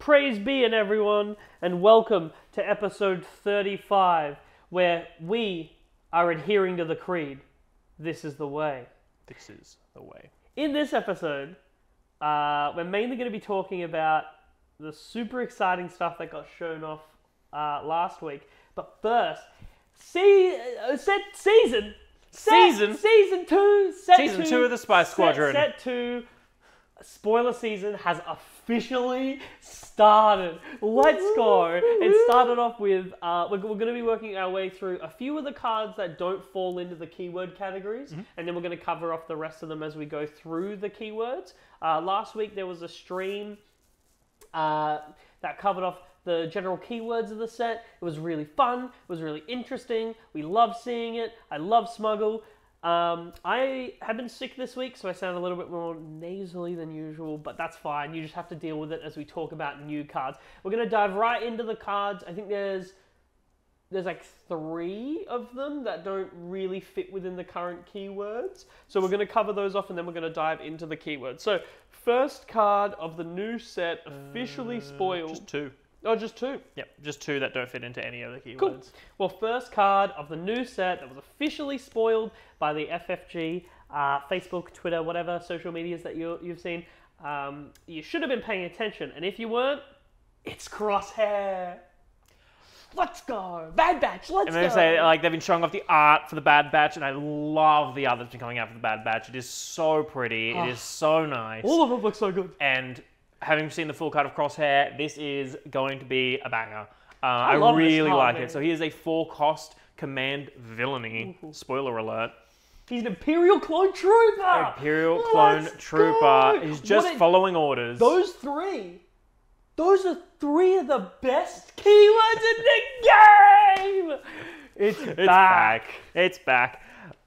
Praise be in everyone, and welcome to episode 35, where we are adhering to the creed. This is the way. This is the way. In this episode, we're mainly going to be talking about the super exciting stuff that got shown off last week. But first, season 2, Season 2 of the Spy Squadron. Set 2, spoiler season has officially started. Let's go. It started off with, we're going to be working our way through a few of the cards that don't fall into the keyword categories, and then we're going to cover off the rest of them as we go through the keywords. Last week there was a stream that covered off the general keywords of the set. It was really fun. It was really interesting. We love seeing it. I love Smuggle. I have been sick this week, so I sound a little bit more nasally than usual, but that's fine. You just have to deal with it as we talk about new cards. We're going to dive right into the cards. I think there's like 3 of them that don't really fit within the current keywords. So we're going to cover those off, and then we're going to dive into the keywords. So, first card of the new set officially spoiled. Just 2. Oh, just 2? Yep, just 2 that don't fit into any of the keywords. Cool. Well, first card of the new set that was officially spoiled by the FFG, Facebook, Twitter, whatever social medias that you've seen. You should have been paying attention, and if you weren't, it's Crosshair. Let's go! Bad Batch, let's go! And they say, like, they've been showing off the art for the Bad Batch, and I love the art that's been coming out for the Bad Batch. It is so pretty. It is so nice. All of them look so good. And having seen the full card of Crosshair, this is going to be a banger. I really card, like man. it. So he is a 4-cost command villainy. Spoiler alert. He's an Imperial Clone Trooper! Imperial Clone Trooper. Go! He's just following orders. Those are 3 of the best keywords in the game! It's back. It's back.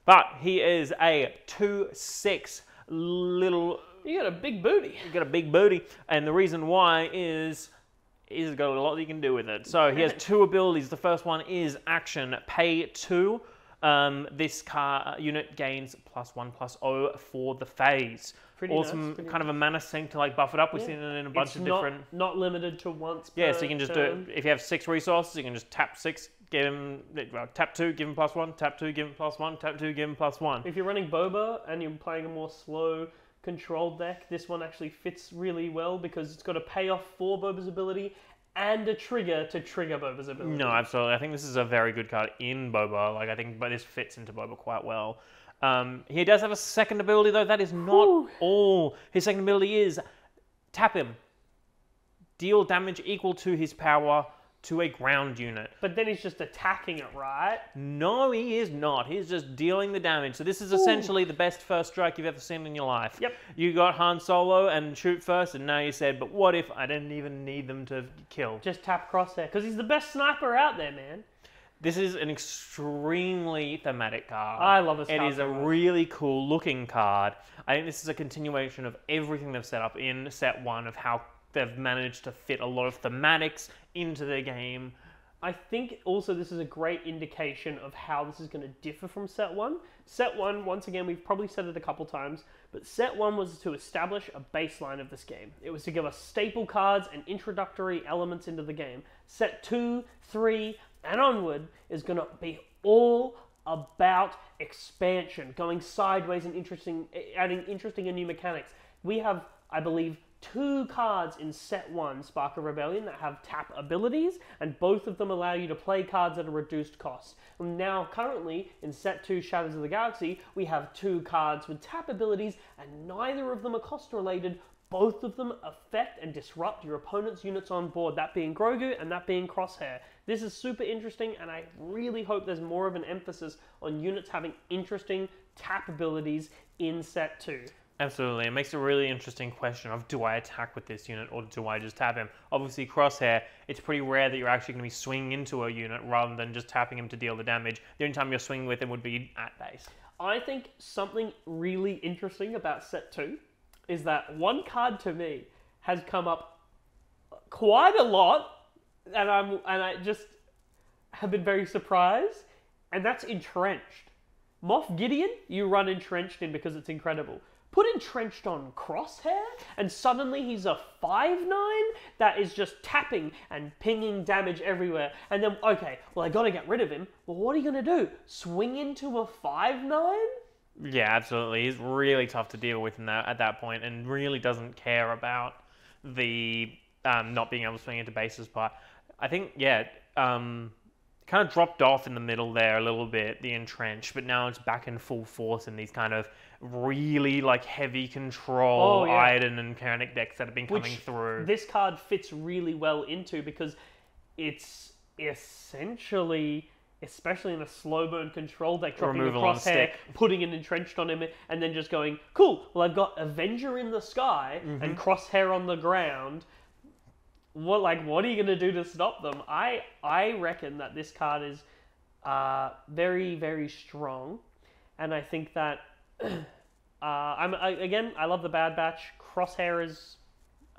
But he is a 2/6 little... You got a big booty. You got a big booty. And the reason why is he's got a lot that you can do with it. So he has 2 abilities. The first one is action. Pay 2. This unit gains +1/+0 for the phase. Pretty awesome, nice, pretty kind of a mana sink to like buff it up. We've seen it in a bunch of different. Not limited to once. Yeah, per so you can just turn. do it. If you have 6 resources, you can just tap 6, give him tap 2, give him +1, tap 2, give him +1, tap 2, give him +1. If you're running Boba and you're playing a more slow control deck, this one actually fits really well because it's got a payoff for Boba's ability and a trigger to trigger Boba's ability. No, absolutely. I think this is a very good card in Boba. Like I think, but this fits into Boba quite well. He does have a second ability though. That is not all. His second ability is tap him. Deal damage equal to his power to a ground unit. But then he's just attacking it, right? No, he is not. He's just dealing the damage. So this is essentially the best first strike you've ever seen in your life. Yep. You got Han Solo and shoot first, and now you said, but what if I didn't even need them to kill? Just tap Crosshair, because he's the best sniper out there, man. This is an extremely thematic card. I love this card. It is so a much. really cool looking card. I think this is a continuation of everything they've set up in set 1 of how they've managed to fit a lot of thematics into their game. I think also this is a great indication of how this is going to differ from set 1. Set 1, once again, we've probably said it a couple times, but set 1 was to establish a baseline of this game. It was to give us staple cards and introductory elements into the game. Set 2, 3, and onward is going to be all about expansion, going sideways and adding interesting and new mechanics. We have, I believe, 2 cards in set 1, Spark of Rebellion, that have tap abilities, and both of them allow you to play cards at a reduced cost. And now, currently, in set 2, Shadows of the Galaxy, we have 2 cards with tap abilities, and neither of them are cost related. Both of them affect and disrupt your opponent's units on board, that being Grogu and that being Crosshair. This is super interesting, and I really hope there's more of an emphasis on units having interesting tap abilities in set 2. Absolutely. It makes a really interesting question of, do I attack with this unit or do I just tap him? Obviously, Crosshair, it's pretty rare that you're actually going to be swinging into a unit rather than just tapping him to deal the damage. The only time you're swinging with him would be at base. I think something really interesting about set 2 is that one card to me has come up quite a lot, and I just have been very surprised, and that's Entrenched. Moff Gideon, you run Entrenched in because it's incredible. Put Entrenched on Crosshair, and suddenly he's a 5/9 that is just tapping and pinging damage everywhere. And then, okay, well, I gotta get rid of him. Well, what are you gonna do? Swing into a 5/9? Yeah, absolutely. He's really tough to deal with at that point, and really doesn't care about the not being able to swing into bases part. I think, yeah, kind of dropped off in the middle there a little bit, the Entrench, but now it's back in full force in these kind of really like heavy control Iden and Keranik decks that have been coming through. This card fits really well into, because it's essentially, especially in a slow burn control deck, dropping a Crosshair, putting an Entrenched on him, and then just going, cool, well, I've got Avenger in the sky and Crosshair on the ground. What are you going to do to stop them? I reckon that this card is very, very strong. And I think that, I love the Bad Batch. Crosshair is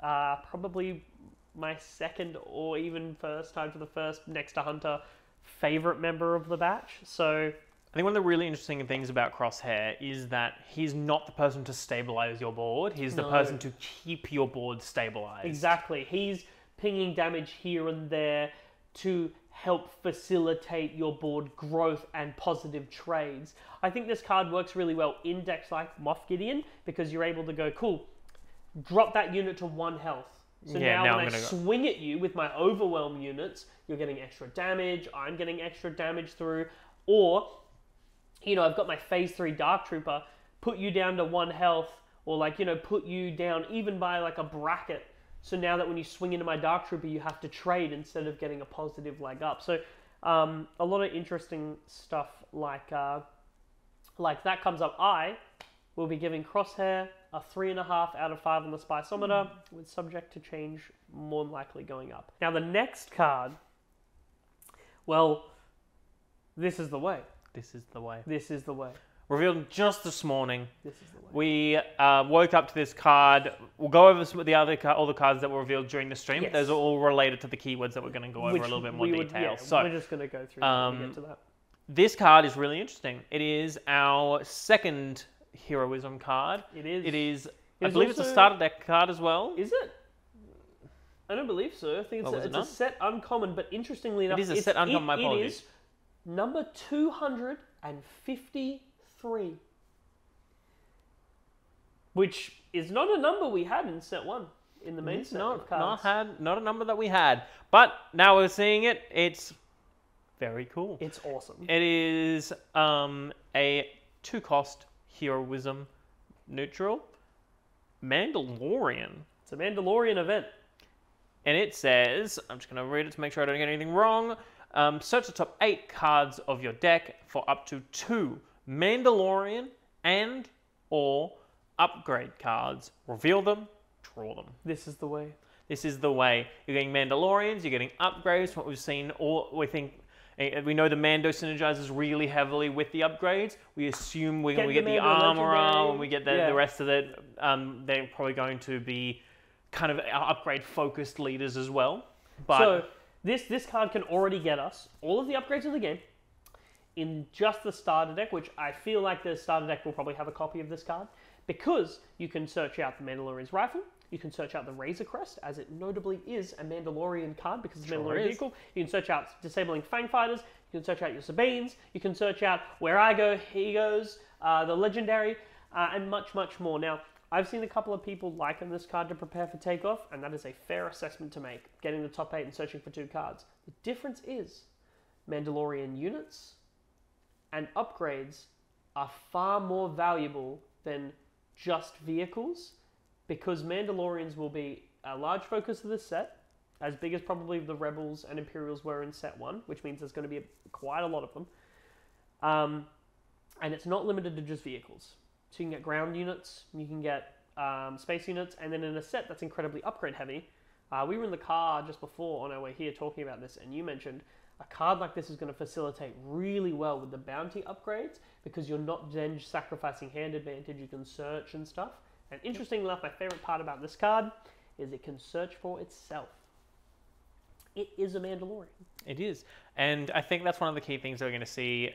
probably my second or even first, tied for the first, next to Hunter, favorite member of the batch. So I think one of the really interesting things about Crosshair is that he's not the person to stabilize your board. He's the person to keep your board stabilized. Exactly. He's pinging damage here and there to help facilitate your board growth and positive trades. I think this card works really well in decks like Moff Gideon, because you're able to go, cool, drop that unit to 1 health. So now when I swing at you with my Overwhelm units, you're getting extra damage, I'm getting extra damage through, or, I've got my Phase 3 Dark Trooper, put you down to 1 health, or put you down even by like a bracket. So now that when you swing into my Dark Trooper, you have to trade instead of getting a positive leg up. So a lot of interesting stuff like that comes up. I will be giving Crosshair a 3.5 out of 5 on the Spiceometer, with subject to change more than likely going up. Now the next card, well, this is the way. This is the way. This is the way. Revealed just this morning. This is the way. We woke up to this card. We'll go over some of the other all the cards that were revealed during the stream. Yes. Those are all related to the keywords that we're going to go over a little bit more detail. So we're just going to go through when we get to that. This card is really interesting. It is our second Heroism card. It is. It is. I believe it's a starter deck card as well. Is it? I don't believe so. I think it's a set uncommon, but interestingly enough, it is a set uncommon. My apologies. It is number 253, which is not a number we had in set 1 in the main set of cards. Not a number that we had, but now we're seeing it. It's very cool. It's awesome. It is a 2-cost Heroism neutral Mandalorian. It's a Mandalorian event. And it says, I'm just going to read it to make sure I don't get anything wrong. Search the top 8 cards of your deck for up to 2 Mandalorian and or upgrade cards. Reveal them, draw them. This is the way. This is the way. You're getting Mandalorians, you're getting upgrades. What we've seen, we know the Mando synergizes really heavily with the upgrades. We assume when we get the armorer, when we get the rest of it, they're probably going to be kind of upgrade-focused leaders as well. But so this card can already get us all of the upgrades of the game in just the starter deck, which I feel like the starter deck will probably have a copy of this card, because you can search out the Mandalorian's rifle, you can search out the Razor Crest, as it notably is a Mandalorian card because it's a Mandalorian vehicle. You can search out disabling Fang Fighters, you can search out your Sabines, you can search out Where I Go, He Goes, the Legendary, and much, much more. Now, I've seen a couple of people liken this card to Prepare for Takeoff, and that is a fair assessment to make, getting the top 8 and searching for 2 cards. The difference is Mandalorian units and upgrades are far more valuable than just vehicles, because Mandalorians will be a large focus of this set, as big as probably the Rebels and Imperials were in set 1, which means there's going to be quite a lot of them. And it's not limited to just vehicles. So you can get ground units, you can get space units, and then in a set that's incredibly upgrade heavy. We were in the car just before on our way here talking about this, and you mentioned a card like this is going to facilitate really well with the bounty upgrades, because you're not then sacrificing hand advantage, you can search and stuff. And interestingly enough, my favorite part about this card is it can search for itself. It is a Mandalorian. It is. And I think that's one of the key things that we're going to see.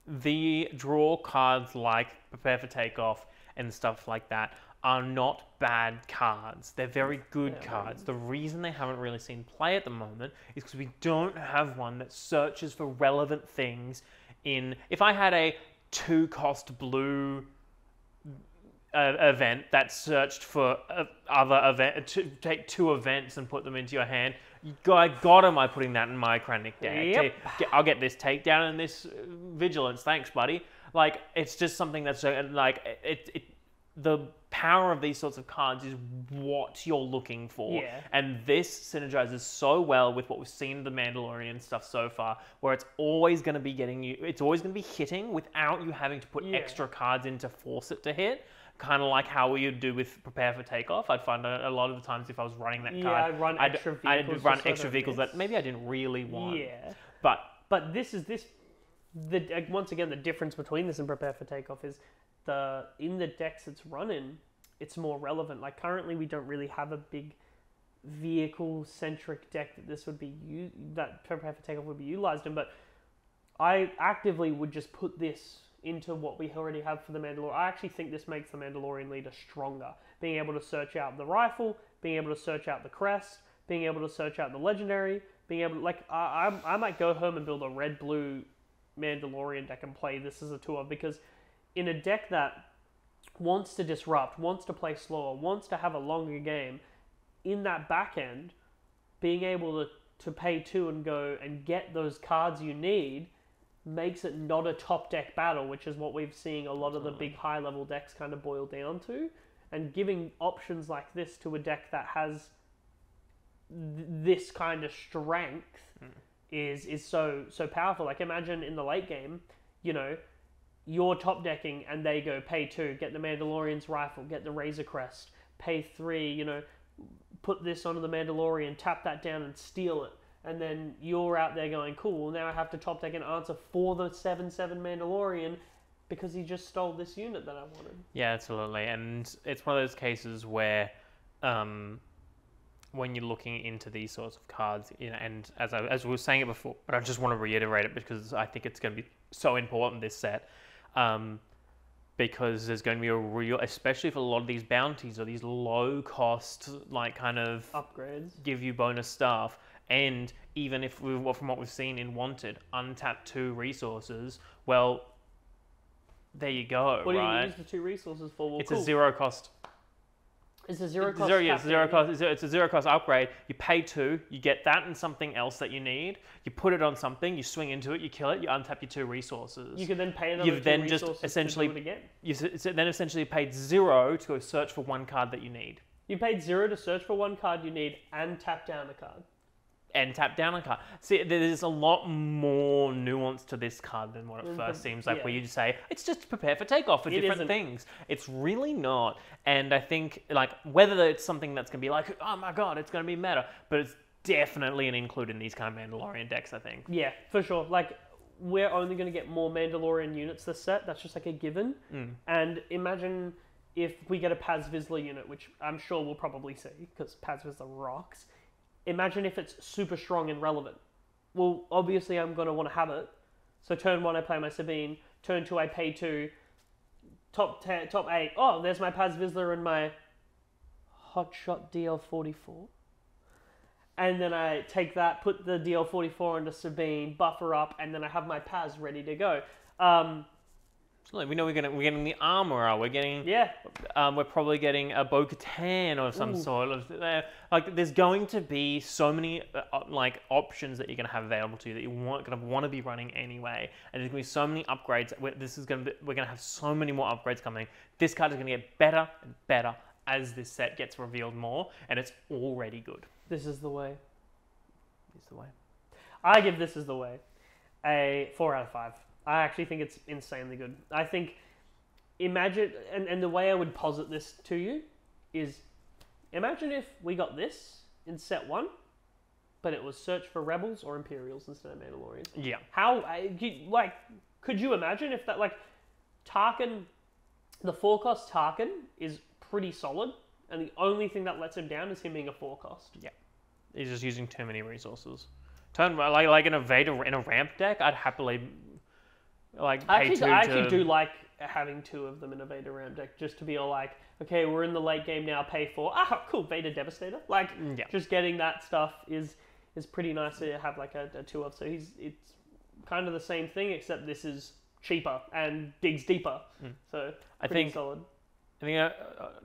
The draw cards like Prepare for Takeoff and stuff like that are not bad cards. They're very good cards. The reason they haven't really seen play at the moment is because we don't have one that searches for relevant things in... If I had a 2-cost blue event that searched for other event, to take 2 events and put them into your hand, God am I putting that in my Krennic deck? Yep. I'll get this takedown and this vigilance. Thanks, buddy. Like, it's just something that's like the power of these sorts of cards is what you're looking for. Yeah. And this synergizes so well with what we've seen in the Mandalorian stuff so far, where it's always going to be it's always going to be hitting without you having to put extra cards in to force it to hit. Kind of like how you'd do with Prepare for Takeoff. I'd find a lot of the times if I was running that card, I'd run extra vehicles. I'd run extra vehicles that maybe I didn't really want. Yeah. But once again, the difference between this and Prepare for Takeoff is in the decks it's running, it's more relevant. Like currently, we don't really have a big vehicle-centric deck that this would be that Prepare for Takeoff would be utilized in. But I actively would just put this into what we already have for the Mandalorian. I actually think this makes the Mandalorian leader stronger. Being able to search out the rifle, being able to search out the crest, being able to search out the legendary, being able to, I might go home and build a red-blue Mandalorian deck and play this as a tour, because in a deck that wants to disrupt, wants to play slower, wants to have a longer game, in that back end, being able to pay 2 and go and get those cards you need makes it not a top deck battle, which is what we've seen a lot of the big high level decks kind of boil down to. And giving options like this to a deck that has this kind of strength is so powerful. Like imagine in the late game, you're top decking and they go pay 2, get the Mandalorian's rifle, get the Razor Crest, pay 3, put this onto the Mandalorian, tap that down and steal it. And then you're out there going, cool, now I have to top deck an answer for the 7/7 Mandalorian because he just stole this unit that I wanted. Yeah, absolutely. And it's one of those cases where when you're looking into these sorts of cards, and as we were saying it before, but I just want to reiterate it because I think it's going to be so important, this set, because there's going to be a real, especially for a lot of these bounties or these low-cost, like, kind of... upgrades. Give you bonus stuff. And even if from what we've seen in Wanted, untapped 2 resources, well, there you go, what right? What do you use the 2 resources for? Well, it's a zero cost. It's a zero cost. It's a zero cost upgrade. You pay 2, you get that and something else that you need. You put it on something, you swing into it, you kill it, you untap your 2 resources. You can then pay another 2 resources to do it again. You've then essentially paid 0 to go search for 1 card that you need. You paid 0 to search for 1 card you need and tap down a card. And tap down a card. See, there's a lot more nuance to this card than what it first seems like, where you just say, it's just Prepare for Takeoff for different things. It's really not. And I think, like, whether it's something that's going to be like, oh my god, it's going to be meta, but it's definitely an include in these kind of Mandalorian decks, I think. Yeah, for sure. Like, we're only going to get more Mandalorian units this set. That's just like a given. And imagine if we get a Paz Vizsla unit, which I'm sure we'll probably see, because Paz Vizsla rocks. Imagine if it's super strong and relevant. Well, obviously I'm going to want to have it. So turn 1, I play my Sabine. Turn 2, I pay 2. Top 8. Oh, there's my Paz Vizsla and my Hotshot DL44. And then I take that, put the DL44 into Sabine, buffer up, and then I have my Paz ready to go. We know we're getting the armor. We're getting we're probably getting a Bo-Katan or some sort of like. There's going to be so many like options that you're going to have available to you that you're going to want to be running anyway. And there's going to be so many upgrades. We're going to have so many more upgrades coming. This card is going to get better and better as this set gets revealed more, and it's already good. This is the way. This is the way. I give This Is the Way a 4 out of 5. I actually think it's insanely good. I think, imagine, and the way I would posit this to you is, imagine if we got this in set 1, but it was Search for Rebels or Imperials instead of Mandalorians. Yeah. Could you imagine if that, like, Tarkin, the 4-cost Tarkin is pretty solid, and the only thing that lets him down is him being a 4-cost. Yeah. He's just using too many resources. Like in a Vader, in a ramp deck, I'd happily... I actually do like having 2 of them in a Vader Ram deck, just to be all like, okay, we're in the late game now, pay for, cool, Vader Devastator. Like, just getting that stuff is pretty nice to have like a 2 of. So it's kind of the same thing, except this is cheaper and digs deeper. So pretty solid. I think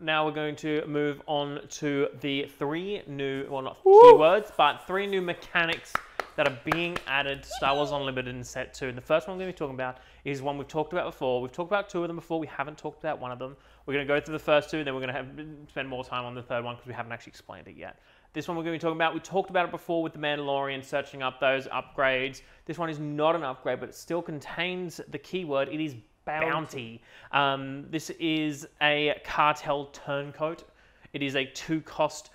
now we're going to move on to the 3 new, well, not keywords, but 3 new mechanics that are being added to Star Wars Unlimited in Set 2. And the first one we're going to be talking about is one we've talked about before. We've talked about 2 of them before. We haven't talked about one of them. We're going to go through the first 2, and then we're going to spend more time on the third one because we haven't actually explained it yet. This one we're going to be talking about, we talked about it before with the Mandalorian, searching up those upgrades. This one is not an upgrade, but it still contains the keyword. It is Bounty. This is a cartel turncoat. It is a 2-cost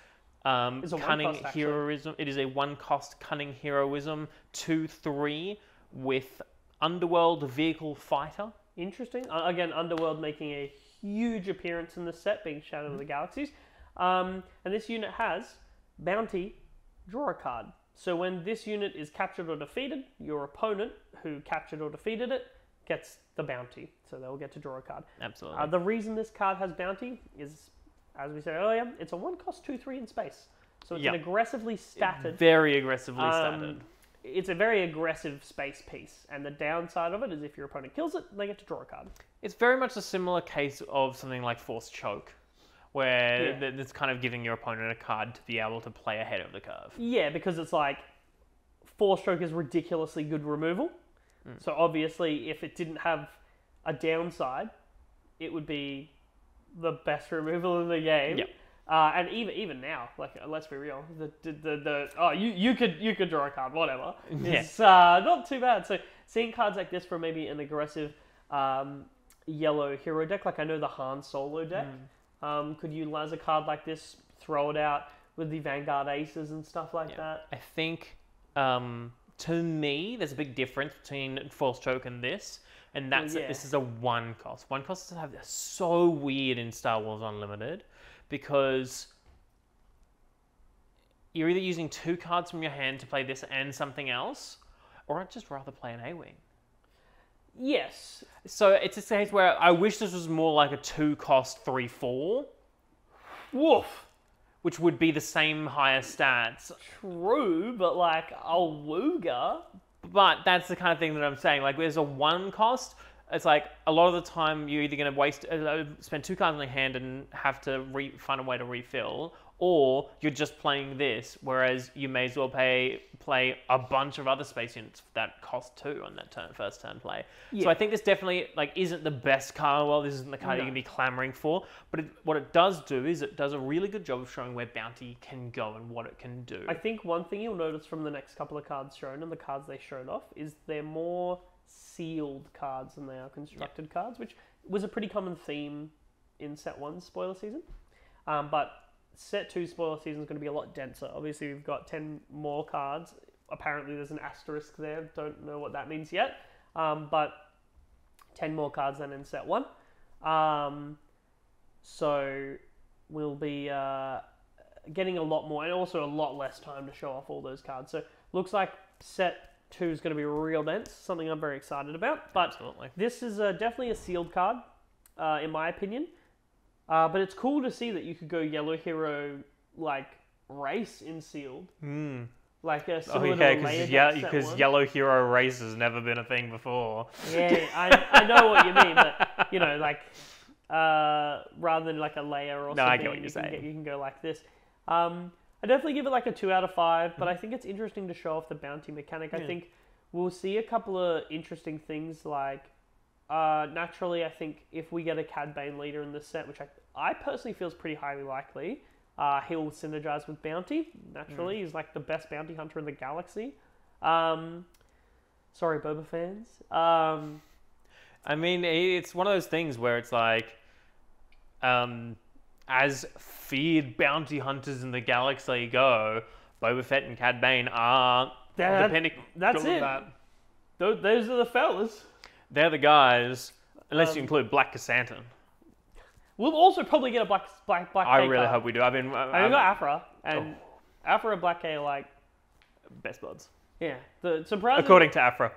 cunning heroism. It is a 1-cost cunning heroism 2/3 with Underworld Vehicle Fighter. Interesting. Again, Underworld making a huge appearance in the set, being Shadow of the Galaxies. And this unit has Bounty, draw a card. So when this unit is captured or defeated, your opponent who captured or defeated it gets the Bounty. So they'll get to draw a card. Absolutely. The reason this card has Bounty is, as we said earlier, it's a 1-cost 2/3 in space. So it's an aggressively statted... Very aggressively statted. It's a very aggressive space piece. And the downside of it is if your opponent kills it, they get to draw a card. It's very much a similar case of something like Force Choke, where it's kind of giving your opponent a card to be able to play ahead of the curve. Yeah, because it's like, Force Choke is ridiculously good removal. So obviously, if it didn't have a downside, it would be the best removal in the game. Yep. And even now, like, let's be real, you could draw a card, whatever. It's not too bad. So seeing cards like this from maybe an aggressive yellow hero deck, like I know the Han Solo deck, could utilize a card like this, throw it out with the Vanguard Aces and stuff like that. I think, to me, there's a big difference between Force Choke and this, and that's that this is a 1-cost. 1-costs have so weird in Star Wars Unlimited, because you're either using 2 cards from your hand to play this and something else, or I'd just rather play an A-Wing. Yes. So it's a case where I wish this was more like a 2-cost 3/4. Woof. Which would be the same higher stats. True, but like a Wooga. But that's the kind of thing that I'm saying. Like, there's a 1-cost. It's like a lot of the time you're either going to spend 2 cards in your hand and have to find a way to refill, or you're just playing this, whereas you may as well play a bunch of other space units that cost 2 on that first turn play. So I think this definitely isn't the best card in the world. This isn't the card you can be clamoring for. But what it does do is it does a really good job of showing where Bounty can go and what it can do. I think one thing you'll notice from the next couple of cards shown and the cards they showed off is they're more sealed cards than they are constructed cards, which was a pretty common theme in Set 1's spoiler season. But Set 2 spoiler season is going to be a lot denser. Obviously, we've got 10 more cards. Apparently, there's an asterisk there. Don't know what that means yet. But 10 more cards than in Set 1. So we'll be getting a lot more, and also a lot less time to show off all those cards. So looks like Set 2 is going to be real dense, something I'm very excited about. But Absolutely. This is definitely a sealed card, in my opinion. But it's cool to see that you could go Yellow Hero, like, race in sealed. Like a similar to a layer deck because Yellow Hero race has never been a thing before. Yeah, I know what you mean, but, you know, like, rather than like a layer or something, I get what you're saying. You can go like this. I definitely give it like a 2 out of 5, but I think it's interesting to show off the bounty mechanic. I think we'll see a couple of interesting things, like, naturally, I think if we get a Cad Bane leader in this set, which I personally feel is pretty highly likely, he'll synergize with Bounty. Naturally, he's like the best bounty hunter in the galaxy. Sorry, Boba fans. I mean, it's one of those things where it's like, as feared bounty hunters in the galaxy go, Boba Fett and Cad Bane are the pinnacle. That's it. Those are the fellas. They're the guys, unless you include Black Chrysanthemum. We'll also probably get a black I K really card. hope we do. I've got Afra, and Afra and Black K are like best buds. Yeah, the surprising. According to Afra.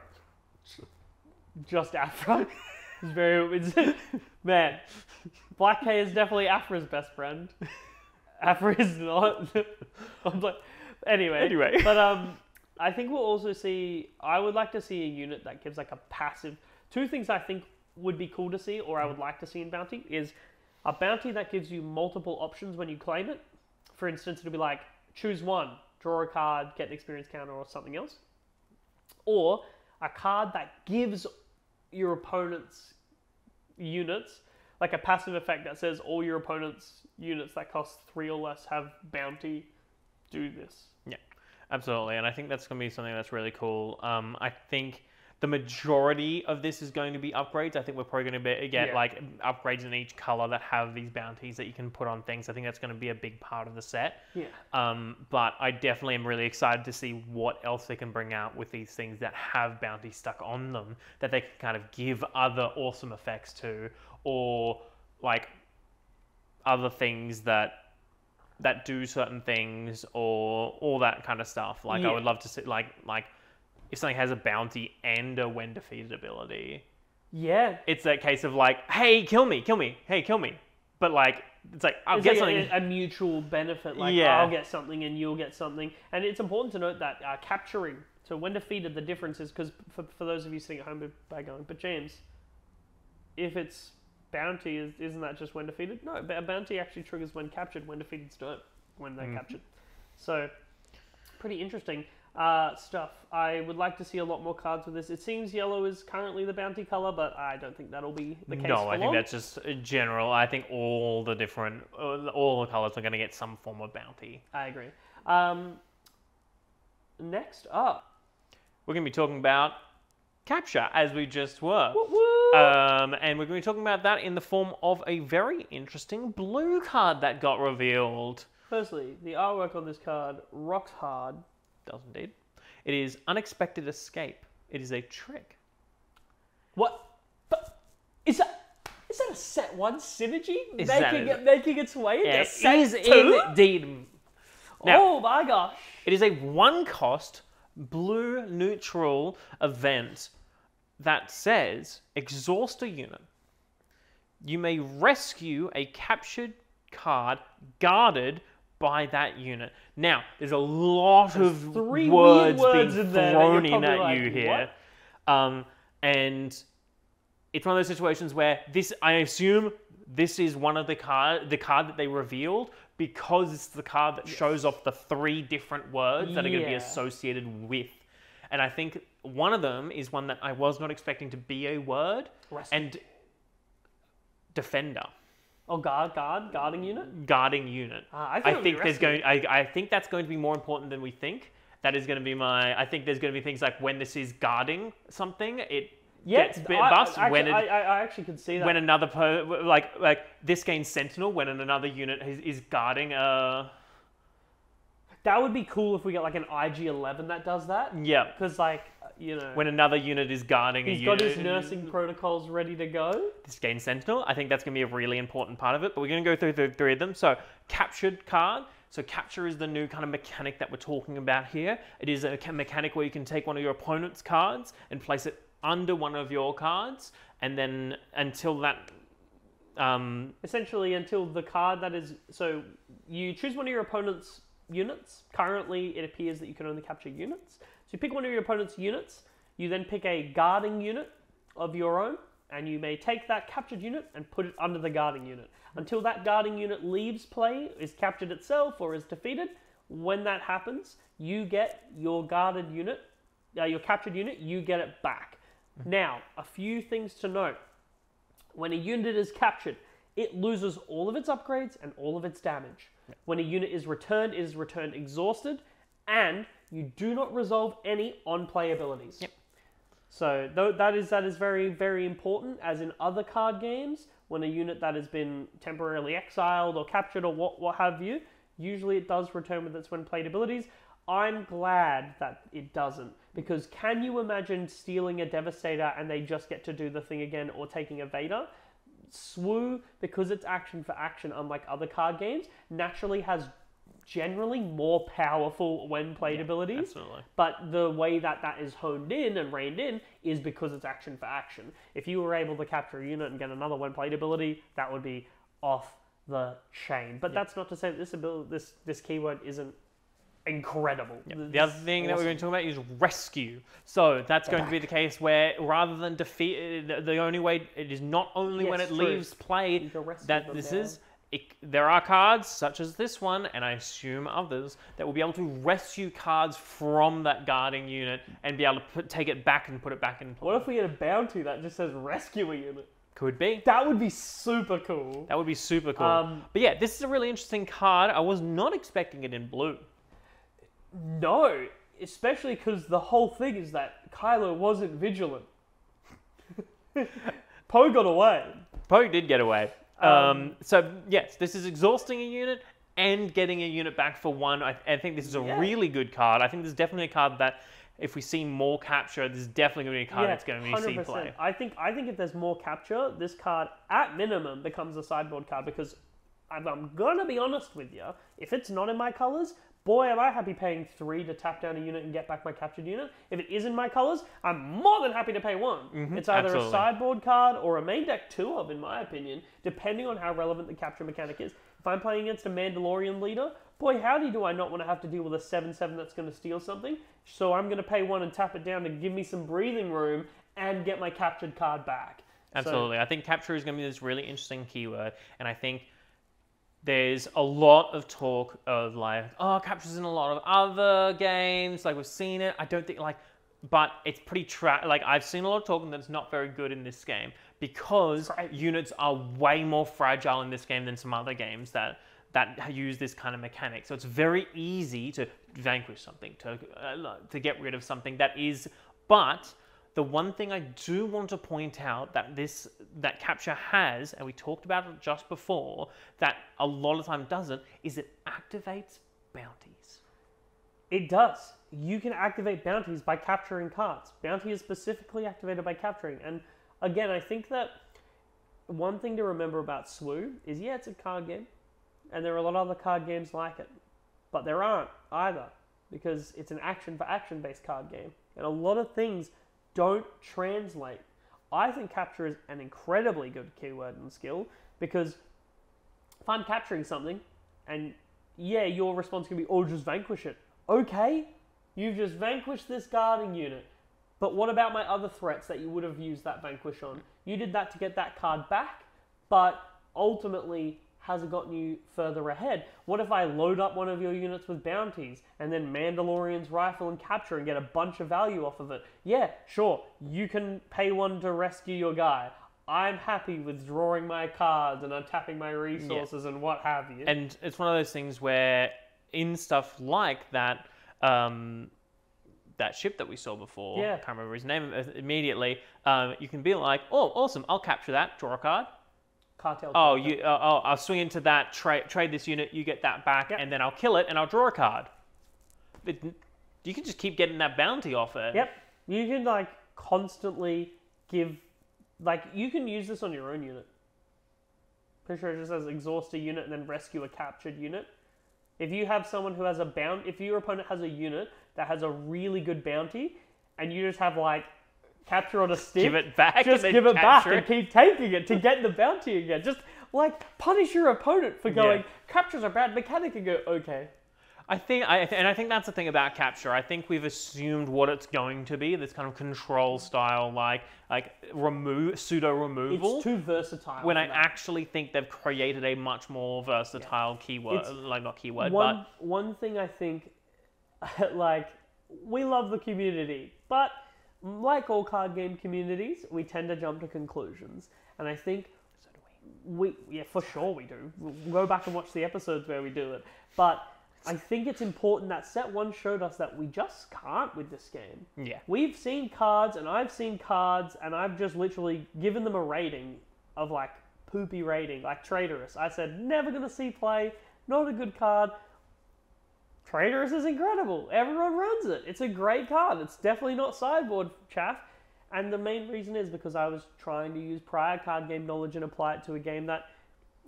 Just Afra. Man, Black K is definitely Afra's best friend. Afra is not. I'm like, anyway. But I think we'll also see. I would like to see a unit that gives like a passive. Two things I think would be cool to see, or I would like to see in Bounty, is a bounty that gives you multiple options when you claim it. For instance, it'll be like, choose one, draw a card, get an experience counter, or something else. Or a card that gives your opponent's units, like a passive effect that says all your opponent's units that cost 3 or less have bounty, do this. Yeah, absolutely. And I think that's going to be something that's really cool. I think the majority of this is going to be upgrades. I think we're probably going to get like upgrades in each color that have these bounties that you can put on things. I think that's going to be a big part of the set. Yeah. But I definitely am really excited to see what else they can bring out with these things that have bounties stuck on them that they can kind of give other awesome effects to, or like other things that do certain things, or all that kind of stuff. Like I would love to see like if something has a bounty and a when defeated ability. Yeah. It's that case of like, hey, kill me. Hey, kill me. But like, it's like, I'll get something. A mutual benefit. Like, I'll get something and you'll get something. And it's important to note that capturing, so when defeated, the difference is, because for those of you sitting at home by going, but James, if it's bounty, isn't that just when defeated? No, a bounty actually triggers when captured. When defeated's don't, when they're captured. So, pretty interesting. Stuff. I would like to see a lot more cards with this. It seems yellow is currently the bounty color, but I don't think that'll be the case. No, I think that's just general. I think all the colors are going to get some form of bounty. I agree. Next up, we're going to be talking about capture, as we just were. And we're going to be talking about that in the form of a very interesting blue card that got revealed. Firstly, the artwork on this card rocks hard. Does indeed. It is Unexpected Escape. It is a trick. What? But is that a set 1 synergy? Making its way into set 2? Indeed. Now, oh my gosh. It is a 1-cost blue neutral event that says exhaust a unit. You may rescue a captured card guarded by that unit. Now, there's a lot of words being thrown in at you here. And it's one of those situations where I assume this is one of the card that they revealed, because it's the card that shows off the 3 different words that are going to be associated with. And I think one of them is one that I was not expecting to be a word. And defender. Oh, guarding unit? Guarding unit. I think that's going to be more important than we think. That is going to be I think there's going to be things like when this is guarding something, it gets bust. I actually could see that. When another like this gains Sentinel when another unit is guarding a. That would be cool if we get like an IG-11 that does that. Yeah. Because like, you know, when another unit is guarding a unit. He's got his nursing protocols ready to go. This gains Sentinel. I think that's going to be a really important part of it. But we're going to go through the 3 of them. So captured card. So capture is the new kind of mechanic that we're talking about here. It is a mechanic where you can take one of your opponent's cards and place it under one of your cards. And then until that... essentially until the card that is... So you choose one of your opponent's units. Currently, it appears that you can only capture units. So you pick one of your opponent's units, you then pick a guarding unit of your own, and you may take that captured unit and put it under the guarding unit. Until that guarding unit leaves play, is captured itself, or is defeated, when that happens, you get your guarded unit, your captured unit, you get it back. Now, a few things to note. When a unit is captured, it loses all of its upgrades and all of its damage. When a unit is returned, it is returned exhausted, and you do not resolve any on-play abilities. Yep. So that is very, very important, as in other card games, when a unit that has been temporarily exiled or captured or what have you, usually it does return with its when-played abilities. I'm glad that it doesn't, because can you imagine stealing a Devastator and they just get to do the thing again, or taking a Vader? SWU, because it's action for action, unlike other card games, naturally has generally more powerful when played abilities. Absolutely. But the way that that is honed in and reined in is because it's action for action. If you were able to capture a unit and get another when played ability, that would be off the chain. But that's not to say that this ability, this keyword isn't incredible. The other thing that we're going to talk about is rescue. So that's going to be the case where rather than defeat, the only way it is not only when it leaves play that this is. There are cards, such as this one, and I assume others, that will be able to rescue cards from that guarding unit and be able to take it back and put it back in play. What if we get a bounty that just says rescue a unit? Could be. That would be super cool. That would be super cool. But yeah, this is a really interesting card. I was not expecting it in blue. No, especially because the whole thing is that Kylo wasn't vigilant. Poe got away. Poe did get away. So yes, this is exhausting a unit and getting a unit back for one. I think this is a really good card. I think this is definitely a card that if we see more capture, this is definitely going to be a card that's going to be seen play. I think if there's more capture, this card at minimum becomes a sideboard card because I'm gonna be honest with you, if it's not in my colors, boy, am I happy paying 3 to tap down a unit and get back my captured unit. If it is in my colors, I'm more than happy to pay 1. It's either a sideboard card or a main deck 2 of, in my opinion, depending on how relevant the capture mechanic is. If I'm playing against a Mandalorian leader, boy, howdy do I not want to have to deal with a 7/7 that's going to steal something. So I'm going to pay 1 and tap it down to give me some breathing room and get my captured card back. Absolutely. I think capture is going to be this really interesting keyword, and I think there's a lot of talk of like, oh, capture's in a lot of other games, like we've seen it. I don't think but it's pretty like I've seen a lot of talk that's not very good in this game because units are way more fragile in this game than some other games that use this kind of mechanic. So it's very easy to vanquish something, to get rid of something that is, but the one thing I do want to point out that capture has, and we talked about it just before, that a lot of time doesn't, is it activates bounties. It does. You can activate bounties by capturing cards. Bounty is specifically activated by capturing. And again, I think that one thing to remember about SWU is, yeah, it's a card game, and there are a lot of other card games like it, but there aren't either, because it's an action for action based card game, and a lot of things don't translate. I think capture is an incredibly good keyword and skill, because if I'm capturing something, and yeah, your response can be, oh, just vanquish it. Okay, you've just vanquished this guarding unit, but what about my other threats that you would have used that vanquish on? You did that to get that card back, but ultimately, has it gotten you further ahead? What if I load up one of your units with bounties and then Mandalorian's rifle and capture and get a bunch of value off of it? Yeah, sure, you can pay 1 to rescue your guy. I'm happy with drawing my cards and untapping my resources and what have you. And it's one of those things where in stuff like that, that ship that we saw before, I can't remember his name immediately, you can be like, oh, awesome, I'll capture that, draw a card. Cartel. I'll swing into that, trade this unit, you get that back, and then I'll kill it and I'll draw a card. You can just keep getting that bounty off it. Yep. You can constantly give, you can use this on your own unit. Pretty sure it just says exhaust a unit and then rescue a captured unit. If you have someone who has if your opponent has a unit that has a really good bounty, and you just have capture on a stick, give it back, just give it back and keep taking it to get the bounty again. Just punish your opponent for going, capture's a bad mechanic, and go, okay. I think that's the thing about capture. I think we've assumed what it's going to be, this kind of control style, pseudo removal. It's too versatile. When I actually think they've created a much more versatile keyword, One thing I think, we love the community, but like all card game communities, we tend to jump to conclusions. And I think for sure we do. We'll go back and watch the episodes where we do it. But I think it's important that set 1 showed us that we just can't with this game. Yeah. We've seen cards, and I've seen cards, and I've just literally given them a rating of poopy rating, like Traitorous. I said, never gonna see play, not a good card. Traitorous is incredible. Everyone runs it. It's a great card. It's definitely not sideboard chaff. And the main reason is because I was trying to use prior card game knowledge and apply it to a game that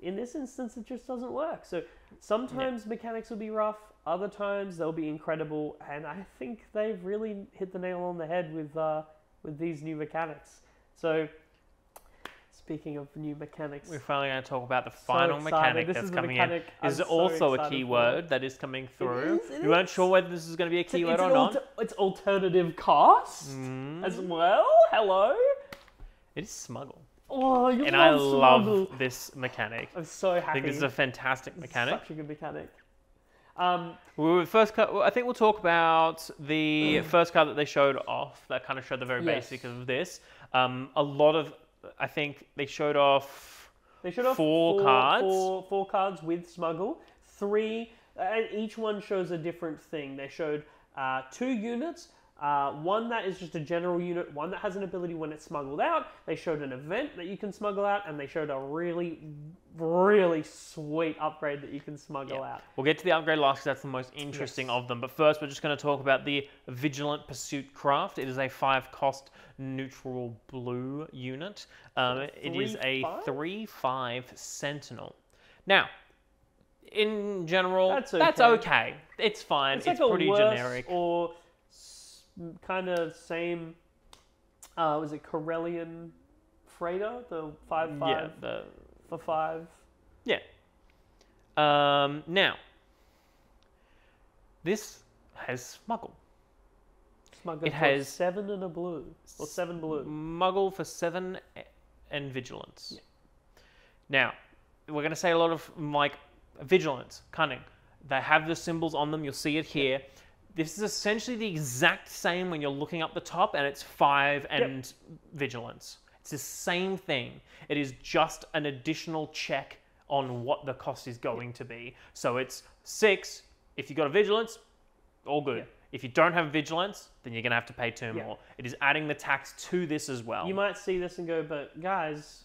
in this instance, it just doesn't work. So sometimes mechanics will be rough, other times they'll be incredible, and I think they've really hit the nail on the head with these new mechanics. So, speaking of new mechanics, We're finally going to talk about the final excited. mechanic This that's is the coming mechanic in. I'm This is so also a excited keyword that is coming through. It You weren't is. sure whether this is going to be a keyword it's or not. It's alternative cost as well. Hello. It is smuggle. Oh, you And I love love smuggle. this mechanic. I'm so happy. I think this is a fantastic mechanic. Such a good mechanic. I think we'll talk about the first card that they showed off. That kind of showed the very basic of this. I think they showed off. They showed off four cards. Four cards with smuggle. 3, and each one shows a different thing. They showed 2 units. One that is just a general unit, one that has an ability when it's smuggled out. They showed an event that you can smuggle out, and they showed a really, really sweet upgrade that you can smuggle out. We'll get to the upgrade last because that's the most interesting of them. But first, we're just going to talk about the Vigilant Pursuit Craft. It is a 5-cost neutral blue unit. It is a 3/5 Sentinel. Now, in general, that's okay. It's fine. It's like pretty a worse generic. Or kind of same. Was it Corellian Freighter, the 5/5 for 5? Yeah. Now, this has smuggle. Smuggle It has 7 and a blue, or 7 blue. Smuggle for 7 and vigilance. Yeah. Now, we're going to say a lot of like vigilance, cunning. They have the symbols on them. You'll see it here. This is essentially the exact same when you're looking up the top, and it's 5 and vigilance. It's the same thing. It is just an additional check on what the cost is going to be. So it's 6. If you've got a vigilance, all good. Yeah. If you don't have vigilance, then you're going to have to pay 2 more. It is adding the tax to this as well. You might see this and go, but guys,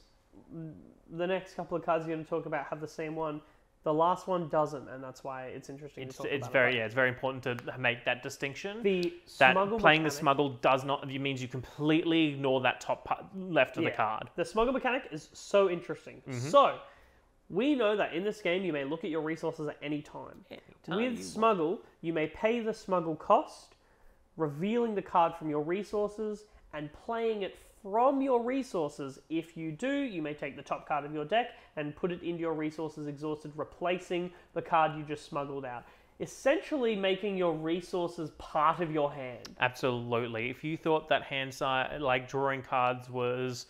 the next couple of cards you're going to talk about have the same one. The last one doesn't, and that's why it's interesting to talk about. It's very important to make that distinction. The smuggle playing the smuggle does not means you completely ignore that top part left of the card. The smuggle mechanic is so interesting. So we know that in this game you may look at your resources at any time. With smuggle, you may pay the smuggle cost, revealing the card from your resources and playing it from your resources. If you do, you may take the top card of your deck and put it into your resources exhausted, replacing the card you just smuggled out. Essentially making your resources part of your hand. Absolutely. If you thought that hand side, like drawing cards was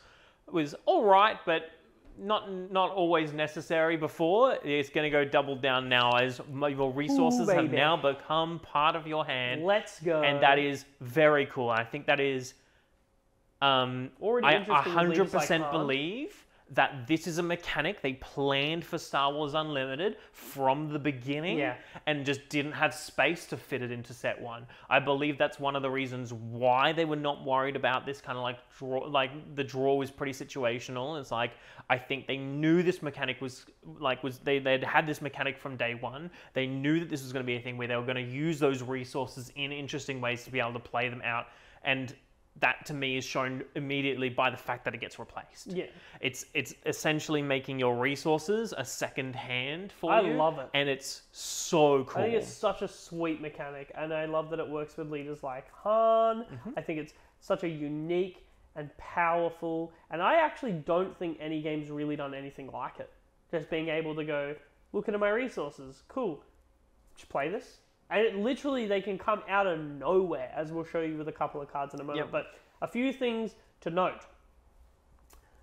all right, but not always necessary before, it's going to go double down now as your resources have now become part of your hand. Let's go. And that is very cool. I think that is... I 100% believe that this is a mechanic they planned for Star Wars Unlimited from the beginning and just didn't have space to fit it into set 1. I believe that's one of the reasons why they were not worried about this kind of like draw. Like the draw was pretty situational. It's like, I think they knew this mechanic they'd had this mechanic from day 1. They knew that this was going to be a thing where they were going to use those resources in interesting ways to be able to play them out. And that to me is shown immediately by the fact that it gets replaced. Yeah. It's essentially making your resources a second hand for you. I love it. And it's so cool. I think it's such a sweet mechanic, and I love that it works with leaders like Han. I think it's such a unique and powerful, and I actually don't think any game's really done anything like it. Just being able to go, look at my resources, cool, just play this. And it literally, they can come out of nowhere, as we'll show you with a couple of cards in a moment. But a few things to note.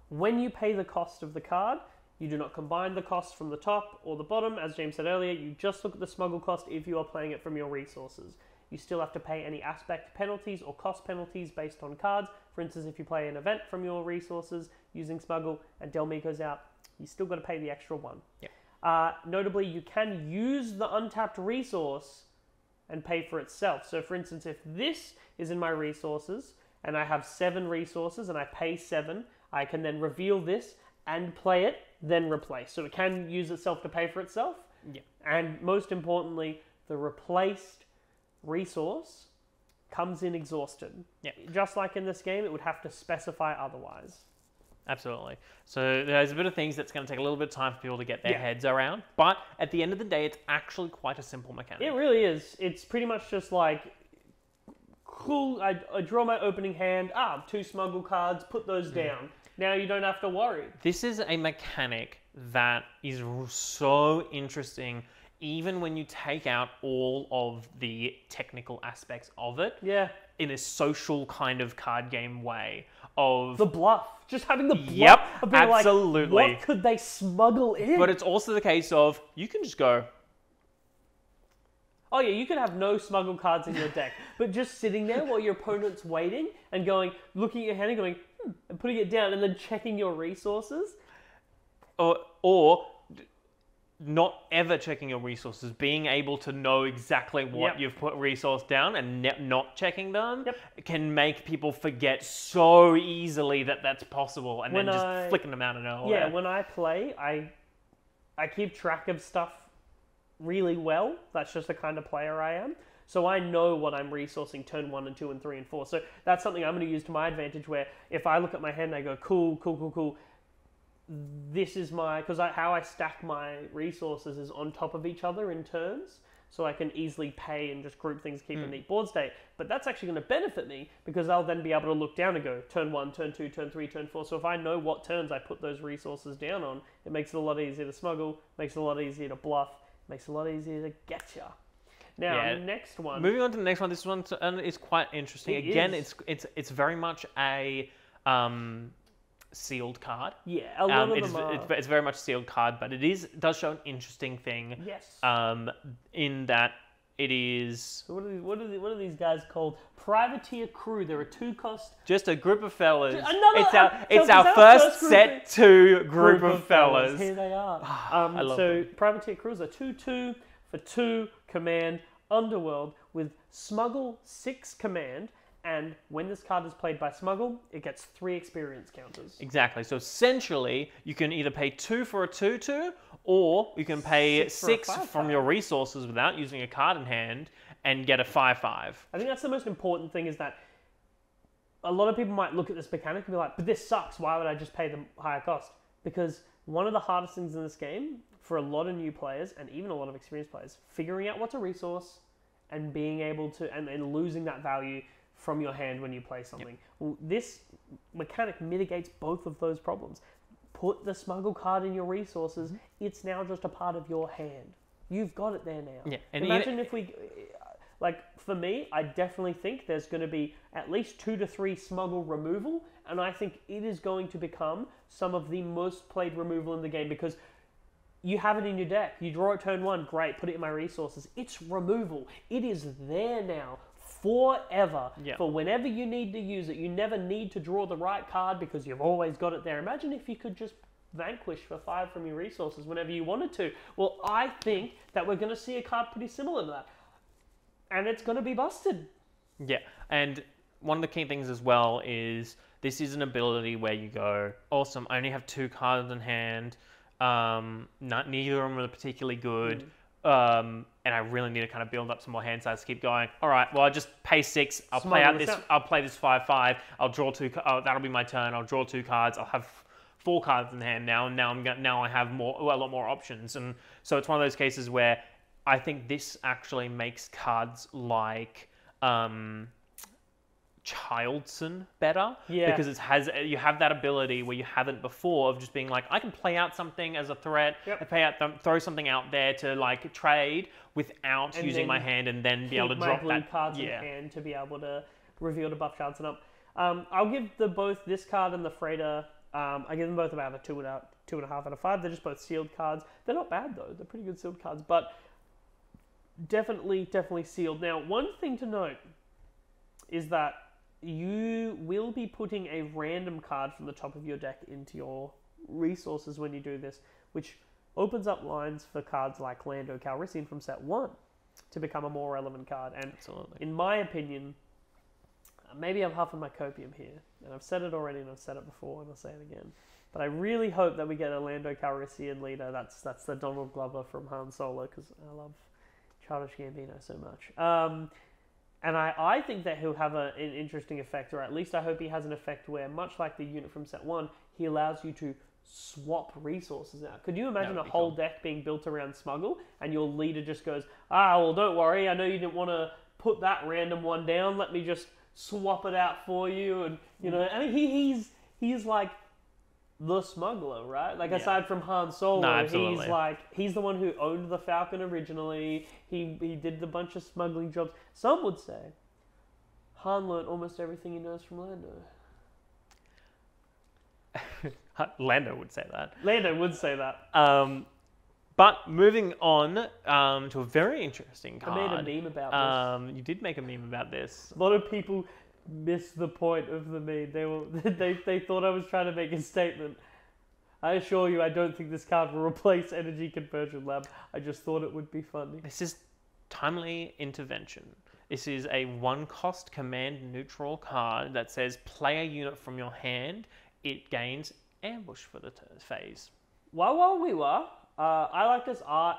When you pay the cost of the card, you do not combine the cost from the top or the bottom. As James said earlier, you just look at the smuggle cost if you are playing it from your resources. You still have to pay any aspect penalties or cost penalties based on cards. For instance, if you play an event from your resources using smuggle and Del Meeko's out, you still got to pay the extra one. Notably, you can use the untapped resource and pay for itself. So for instance, if this is in my resources and I have 7 resources and I pay 7, I can then reveal this and play it, then replace. So it can use itself to pay for itself. And most importantly, the replaced resource comes in exhausted. Just like in this game, it would have to specify otherwise. Absolutely. So there's a bit of things that's going to take a little bit of time for people to get their Yeah. heads around. But at the end of the day, it's actually quite a simple mechanic. It really is. It's pretty much just like, cool, I draw my opening hand, 2 smuggle cards, put those down. Now you don't have to worry. This is a mechanic that is so interesting, even when you take out all of the technical aspects of it. Yeah. In a social kind of card game way of The bluff. Just having the bluff Yep, of being absolutely. like, what could they smuggle in? But it's also the case of you can just go, oh yeah, you could have no smuggle cards in your deck, but just sitting there while your opponent's waiting and going, looking at your hand and going, and putting it down and then checking your resources. or not ever checking your resources, being able to know exactly what Yep. you've put resource down and not checking them Yep. can make people forget so easily that that's possible, and When then I- just flicking them out of nowhere. Yeah, when I play, I keep track of stuff really well. That's just the kind of player I am. So I know what I'm resourcing turn 1 and 2 and 3 and 4. So that's something I'm going to use to my advantage, where if I look at my hand and I go, cool, this is my... Because how I stack my resources is on top of each other in turns. So I can easily pay and just group things, keep a neat board state. But that's actually going to benefit me, because I'll then be able to look down and go, turn 1, turn 2, turn 3, turn 4. So if I know what turns I put those resources down on, it makes it a lot easier to smuggle, makes it a lot easier to bluff, makes it a lot easier to get ya. Now, Yeah. next one... Moving on to the next one, this one is quite interesting. It Again, is. it's very much a sealed card. Yeah, a lot of It's, them are... it's very much a sealed card, but it does show an interesting thing. Yes. In that it is So what are these guys called? Privateer crew. They're a 2-cost just a group of fellas. Another- It's so our our first first group set 2 group of fellas. Here they are. I love so them. Privateer crew is a 2/2 for 2 command underworld with smuggle 6 command, and when this card is played by smuggle, it gets 3 experience counters. Exactly. So essentially, you can either pay 2 for a 2/2, or you can pay 6 for a 6 5/5. from your resources without using a card in hand and get a 5/5. I think that's the most important thing, is that a lot of people might look at this mechanic and be like, but this sucks, why would I just pay the higher cost? Because one of the hardest things in this game, for a lot of new players, and even a lot of experienced players, figuring out what's a resource and being able to, and losing that value from your hand when you play something. Well, this mechanic mitigates both of those problems. Put the smuggle card in your resources, it's now just a part of your hand. You've got it there now. Yeah, and Imagine if we... Like, for me, I definitely think there's going to be at least 2 to 3 smuggle removal, and I think it is going to become some of the most played removal in the game, because you have it in your deck. You draw it turn 1, great, put it in my resources. It's removal. It is there now forever. Yeah. For whenever you need to use it. You never need to draw the right card because you've always got it there. Imagine if you could just vanquish for 5 from your resources whenever you wanted to. Well, I think that we're going to see a card pretty similar to that. And it's going to be busted. Yeah, and one of the key things as well is this is an ability where you go, awesome, I only have 2 cards in hand, neither of them are particularly good, and I really need to kind of build up some more hand size to keep going. All right, well, I just pay 6, I'll Smuggle this out. I'll play this 5/5, I'll draw 2, that'll be my turn, I'll draw 2 cards, I'll have 4 cards in hand now, and now I have a lot more options, and so it's one of those cases where I think this actually makes cards like Childson better. Yeah. Because you have that ability where you haven't before of just being like, I can play out something as a threat, Yep. throw something out there to like trade without And using then my hand, and then be able to keep my drop blue that. cards in hand to be able to reveal to buff Chardson up. I'll give both this card and the Freighter, I give them both about a 2.5 out of 5. They're just both sealed cards. They're not bad though. They're pretty good sealed cards, but definitely sealed. Now, one thing to note is that you will be putting a random card from the top of your deck into your resources when you do this, which opens up lines for cards like Lando Calrissian from set 1 to become a more relevant card. And Absolutely. in my opinion, maybe I'm huffing my copium here, and I've said it already and I've said it before and I'll say it again, but I really hope that we get a Lando Calrissian leader. That's the Donald Glover from Han Solo, because I love Childish Gambino so much. And I think that he'll have an interesting effect, or at least I hope he has an effect where, much like the unit from set 1, he allows you to swap resources out. Could you imagine a whole deck being built around Smuggle, and your leader just goes, well, don't worry, I know you didn't want to put that random one down, let me just swap it out for you, and, I mean, he's like the smuggler, right? Like, aside from Han Solo, he's the one who owned the Falcon originally. He did the bunch of smuggling jobs. Some would say Han learned almost everything he knows from Lando. Lando would say that. Lando would say that. But moving on to a very interesting card. I made a meme about this. You did make a meme about this. A lot of people missed the point of the meme. They thought I was trying to make a statement. I assure you, I don't think this card will replace Energy Conversion Lab. I just thought it would be funny. This is Timely Intervention. This is a 1-cost command neutral card that says play a unit from your hand. It gains ambush for the phase. I like this art.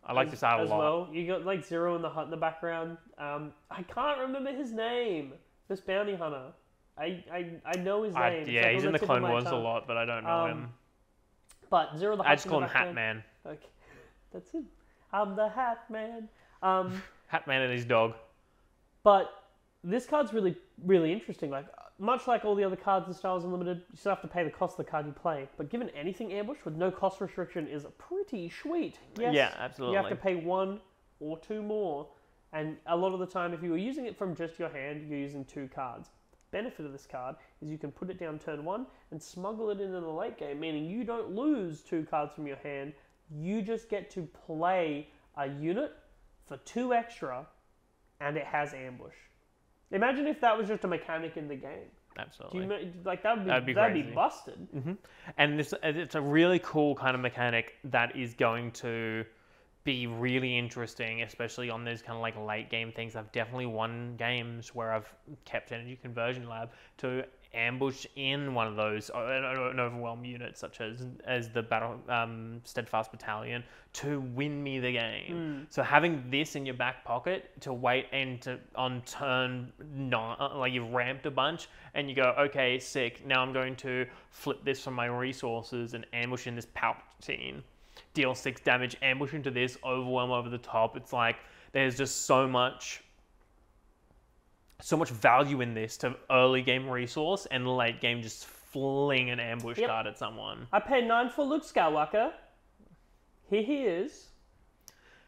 I like this art a lot. Well. You got like Zero in the hut in the background. I can't remember his name. This bounty hunter. I know his name. Yeah, he's in the Clone Wars a lot, but I don't know him. But Zero the Hut. I just call him Hat Man. Okay, that's him. I'm the Hat Man. Hat Man and his dog. But this card's really, really interesting. Like, much like all the other cards in Star Wars Unlimited, you still have to pay the cost of the card you play. But given anything ambush with no cost restriction is pretty sweet. Yes, yeah, absolutely. You have to pay 1 or 2 more. And a lot of the time, if you were using it from just your hand, you're using 2 cards. Benefit of this card is you can put it down turn 1 and smuggle it into the late game, meaning you don't lose 2 cards from your hand. You just get to play a unit for 2 extra, and it has ambush. Imagine if that was just a mechanic in the game. Absolutely. That'd be busted. Mm-hmm. And it's a really cool kind of mechanic that is going to be really interesting, especially on those kind of like late game things. I've definitely won games where I've kept Energy Conversion Lab to ambush in one of those an overwhelm unit, such as the battle Steadfast Battalion, to win me the game. So having this in your back pocket to wait and on turn 9, like you've ramped a bunch and you go, okay, sick, now I'm going to flip this from my resources and ambush in this Palpatine. Deal 6 damage, ambush into this, overwhelm over the top. It's like there's just so much value in this to early game resource and late game just fling an ambush card at someone. I paid 9 for Luke Skywalker. Here he is.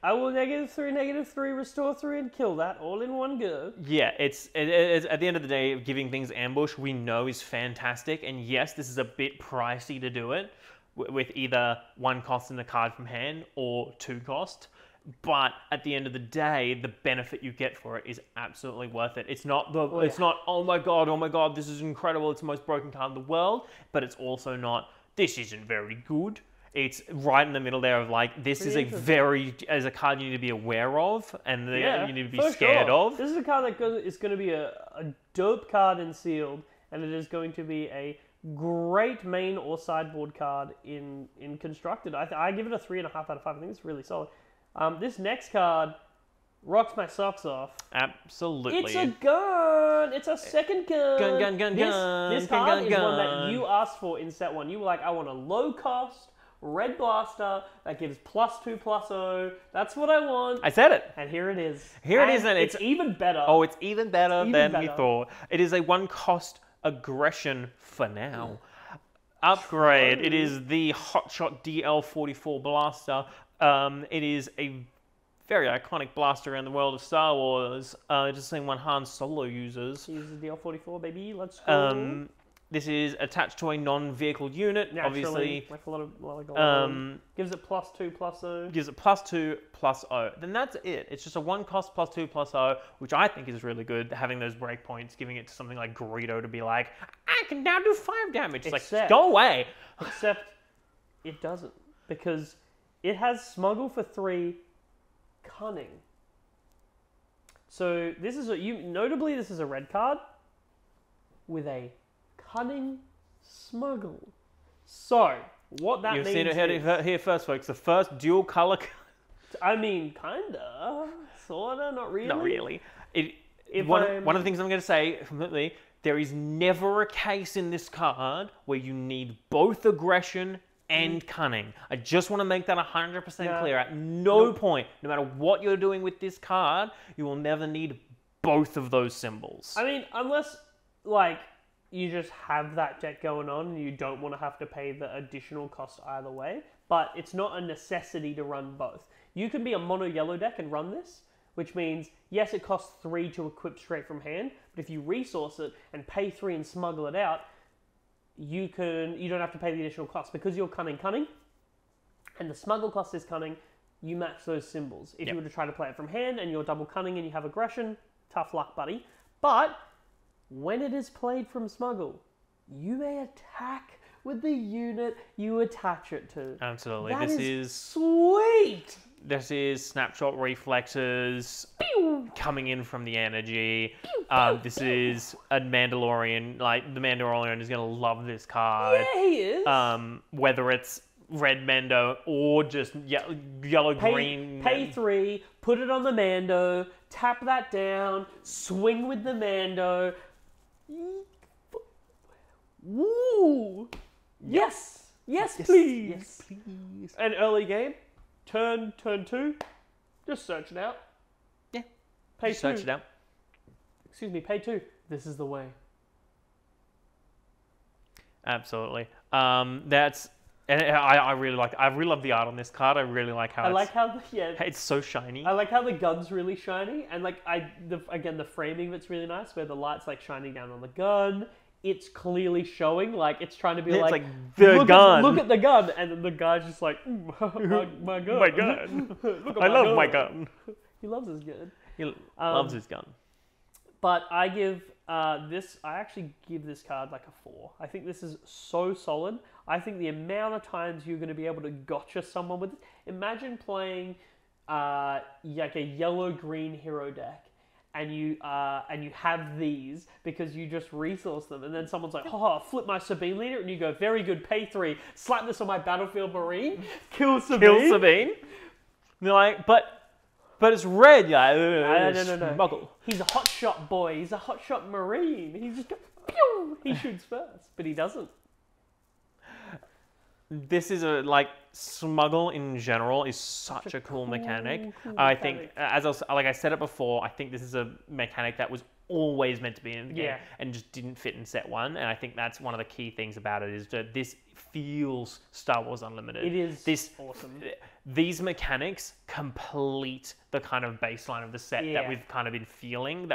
I will -3, restore 3, and kill that all in one go. Yeah, it's at the end of the day, giving things ambush we know is fantastic, and yes, this is a bit pricey to do it with either 1 cost in the card from hand or 2 cost. But at the end of the day, the benefit you get for it is absolutely worth it. It's not oh my god, this is incredible, it's the most broken card in the world, but it's also not, this isn't very good. It's right in the middle there of like, this is a card you need to be aware of and you need to be scared of. This is a card that is going to be a dope card in Sealed, and it is going to be a great main or sideboard card in Constructed. I give it a 3.5 out of 5. I think it's really solid. This next card rocks my socks off. Absolutely. It's a gun. It's a second gun. Gun. This card is one that you asked for in set 1. You were like, I want a low cost red blaster that gives +2/+0. That's what I want. I said it. And here it is. And it's even better. Oh, it's even better than we thought. It is a 1-cost aggression for now. Upgrade. It is the Hotshot DL-44 blaster. It is a very iconic blaster around the world of Star Wars. Just seeing one Han Solo uses. He uses the DL-44, baby. Let's go. This is attached to a non-vehicle unit, naturally, obviously. Like a lot of gold. Gives it +2/+0. Gives it +2/+0. Then that's it. It's just a 1-cost +2/+0, which I think is really good. Having those breakpoints, giving it to something like Greedo to be like, I can now do 5 damage. It's like, go away. Except it doesn't, because it has Smuggle for 3, Cunning. So this is notably this is a red card with a Cunning Smuggle. So what that means? You've seen it here first, folks. The first dual color. I mean, kinda, sorta, not really. Not really. one of the things I'm going to say completely, there is never a case in this card where you need both aggression and cunning. I just want to make that 100% clear. At no point, no matter what you're doing with this card, you will never need both of those symbols. I mean, unless, like, you just have that deck going on and you don't want to have to pay the additional cost either way. But it's not a necessity to run both. You can be a mono yellow deck and run this, which means, yes, it costs 3 to equip straight from hand, but if you resource it and pay 3 and smuggle it out, you don't have to pay the additional cost. Because you're cunning, and the smuggle cost is cunning, you match those symbols. If you were to try to play it from hand and you're double cunning and you have aggression, tough luck, buddy. But when it is played from smuggle, you may attack with the unit you attach it to. Absolutely. That this is sweet. This is snapshot reflexes coming in from the energy. This is a Mandalorian. Like, the Mandalorian is going to love this card. Yeah, he is. Whether it's red Mando or just yellow green. Pay 3, put it on the Mando, tap that down, swing with the Mando. Woo! Yes, please. Yes, please. An early game, turn 2, just search it out. Yeah. Pay 2. Search it out. Excuse me, pay 2. This is the way. Absolutely. And I really love the art on this card. I really like how it's so shiny. I like how the gun's really shiny, and like the framing of it's really nice, where the light's like shining down on the gun. It's clearly showing, like it's trying to be it's like the gun. Look at the gun, and then the guy's just like, my gun. My gun. I love my gun. He loves his gun. He loves his gun. But I give I actually give this card like a 4. I think this is so solid. I think the amount of times you're going to be able to gotcha someone with it. Imagine playing like a yellow-green hero deck, and you have these because you just resource them, and then someone's like, "Oh, flip my Sabine leader," and you go, "Very good, pay 3. Slap this on my Battlefield Marine, kill Sabine." Kill Sabine. They're like, but it's red, No. Smuggle. He's a hotshot boy. He's a hotshot Marine. He's just pew! He shoots first, but he doesn't. This is smuggle in general is such a cool mechanic. I think, as I said it before, I think this is a mechanic that was always meant to be in the game and just didn't fit in set 1. And I think that's one of the key things about it, is that this feels Star Wars Unlimited. It is awesome. These mechanics complete the kind of baseline of the set that we've kind of been feeling.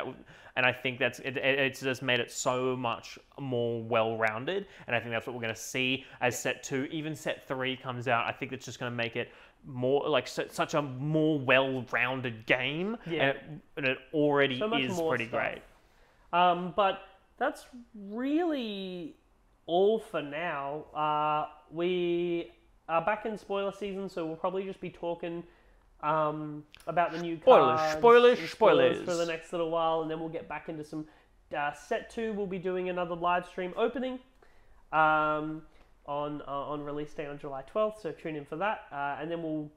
And I think it's just made it so much more well-rounded. And I think that's what we're going to see as set 2, even set 3 comes out. I think it's just going to make it more like such a more well-rounded game. Yeah. And it already is pretty great. But that's really all for now. We are back in spoiler season, so we'll probably just be talking about the new cards. Spoilers for the next little while, and then we'll get back into some set 2. We'll be doing another live stream opening on release day on July 12th, so tune in for that. And then we'll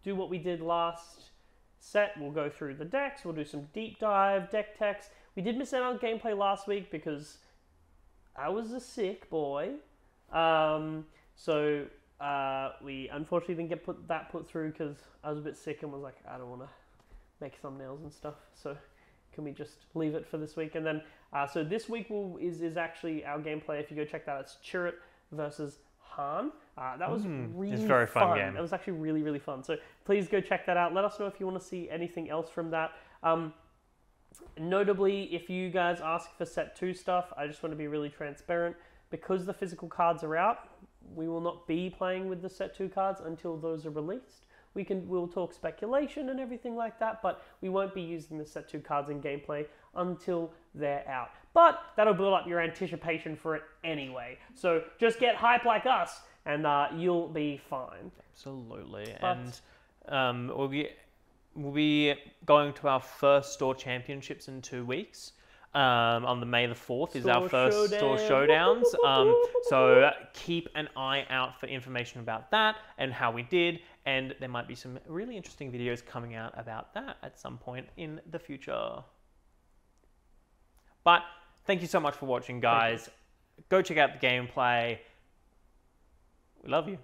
do what we did last set. We'll go through the decks, we'll do some deep dive deck techs. We did miss out on gameplay last week because I was a sick boy. So we unfortunately didn't get put through because I was a bit sick and was like, I don't want to make thumbnails and stuff. So can we just leave it for this week? And then, so this week is actually our gameplay. If you go check that out, it's Chirrut versus Han. That was really it's a very fun game. It was actually really, really fun. So please go check that out. Let us know if you want to see anything else from that. Notably, if you guys ask for set 2 stuff, I just want to be really transparent. Because the physical cards are out, we will not be playing with the set 2 cards until those are released. We'll talk speculation and everything like that, but we won't be using the set 2 cards in gameplay until they're out. But that'll build up your anticipation for it anyway. So just get hype like us, and you'll be fine. Absolutely. But, and we'll be going to our first store championships in 2 weeks. On the May the 4th is our first store showdowns. So keep an eye out for information about that and how we did. And there might be some really interesting videos coming out about that at some point in the future. But thank you so much for watching, guys. Go check out the gameplay. We love you.